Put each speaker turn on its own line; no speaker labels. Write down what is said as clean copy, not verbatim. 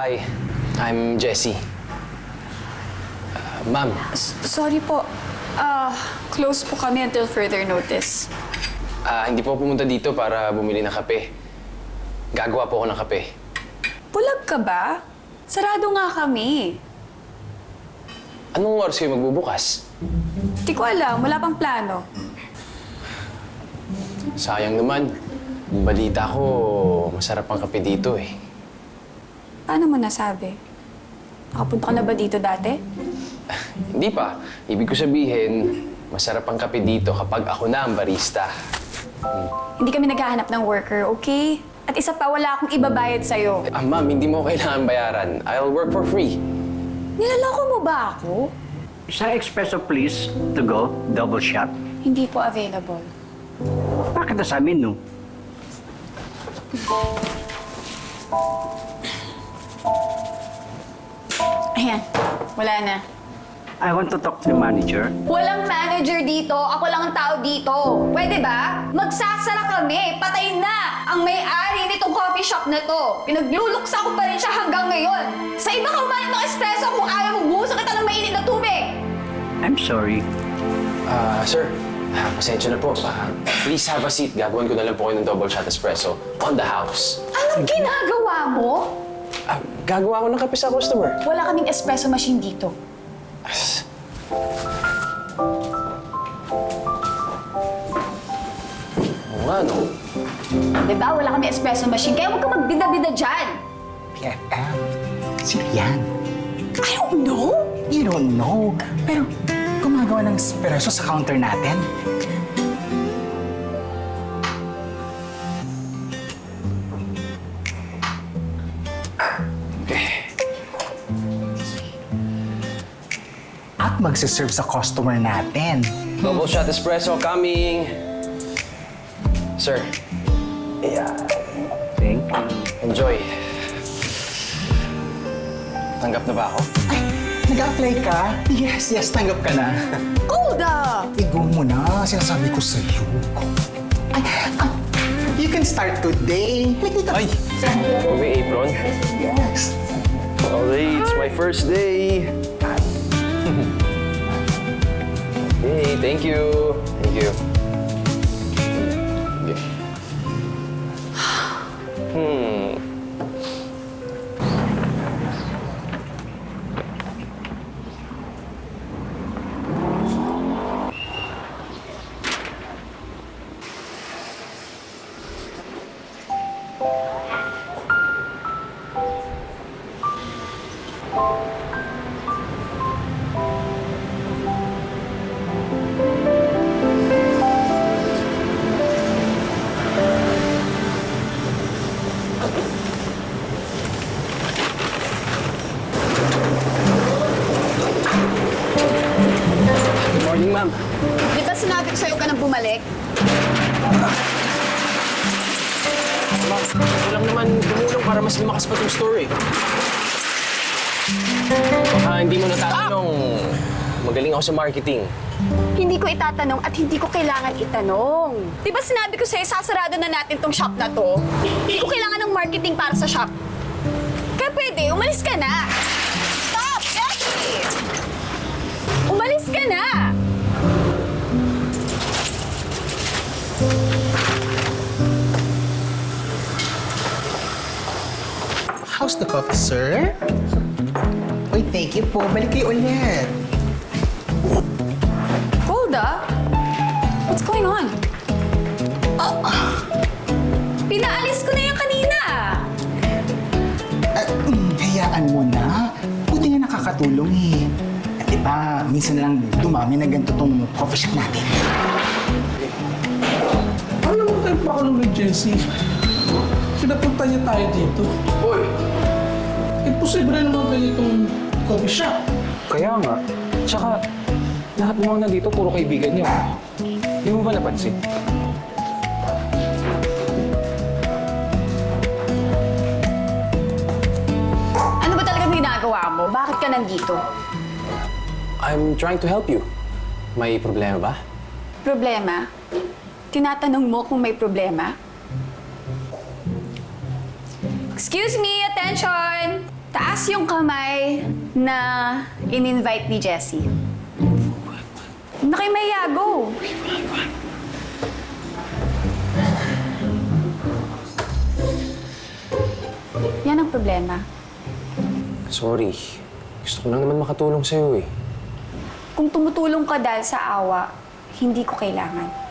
Hi, I'm Jesse. Ma'am,
Sorry po. Close po kami until further notice.
hindi po pumunta dito para bumili ng kape. Gagawa po ako ng kape.
Bulag ka ba? Sarado nga kami.
Anong oras kayo magbubukas?
Di ko alam, wala pang plano.
Sayang naman. Balita ko, masarap ang kape dito eh.
Paano mo nasabi? Nakapunta ka na ba dito dati?
Hindi pa. Ibig ko sabihin, masarap ang kape dito kapag ako na ang barista.
Hindi kami naghahanap ng worker, okay? At isa pa, wala akong ibabayad sa'yo.
Ma'am, hindi mo kailangan bayaran. I'll work for free.
Nilaloko mo ba ako?
Isang espresso please, to go, double shot.
Hindi po available.
Bakit sa amin, no?
Ayan, wala na.
I want to talk to the manager.
Walang manager dito. Ako lang ang tao dito. Pwede ba? Magsasara kami. Patay na ang may-ari nitong coffee shop na to. Pinagluluksa ko pa rin siya hanggang ngayon. Sa iba ka umalit ng espresso kung ayaw mong buhusan kita ng mainit na tubig.
I'm sorry.
Sir, pasensya na po. Please have a seat. Gagawin ko na lang po kayo ng double shot espresso on the house.
Anong ginagawa mo?
Gagawa ko ng kape sa customer.
Wala kaming espresso machine dito.
Oo nga, no?
Diba? Wala kami espresso machine. Kaya huwag ka magbida-bida dyan.
PFM. Sino yan?
I don't know.
You don't know. Pero gumagawa ng espresso sa counter natin. At magsiserve sa customer natin.
Double shot espresso coming. Sir,
Thank you.
enjoy. Tanggap na ba ako?
Ay, nag-apply ka? Yes, tanggap ka na.
Golda!
Igo mo na, sinasabi ko sa'yo. Ay, you can start today.
Ay! May apron?
Yes.
Okay, it's my first day. Okay, thank you. Thank you. Good morning, ma'am.
Di ba sinabi ko sa'yo ka nang bumalik?
Ako lang naman tumulong para mas lumakas pa itong store eh. Baka hindi mo natatanong, magaling ako sa marketing.
Hindi ko itatanong at hindi ko kailangan itanong. Di ba sinabi ko sa'yo, sasarado na natin tong shop na to? Hindi ko kailangan ng marketing para sa shop. Kaya pwede, umalis ka na. Stop, Jackie! Umalis ka na!
How's the coffee, sir? Uy, thank you po. Balik kayo ulit.
Golda? What's going on? Pinaalis ko na yan kanina.
Hayaan mo na. Buti nga nakakatulong eh. At diba, minsan na lang dumami na ganito tong coffee shop natin.
Alam mo tayo pa ako ng Jessie. Pinapunta niya tayo dito.
Hoy!
Imposible naman tayo itong coffee shop.
Kaya nga. Tsaka, lahat ng mga nandito, puro kaibigan niya. Hindi mo ba napansin?
Ano ba talagang ginagawa mo? Bakit ka nandito?
I'm trying to help you. May problema ba?
Problema? Tinatanong mo kung may problema? Excuse me, attention! Taas yung kamay na in-invite ni Jessie. Nakimaya, go! Yan ang problema.
Sorry. Gusto ko lang naman makatulong sa'yo eh.
Kung tumutulong ka dahil sa awa, hindi ko kailangan.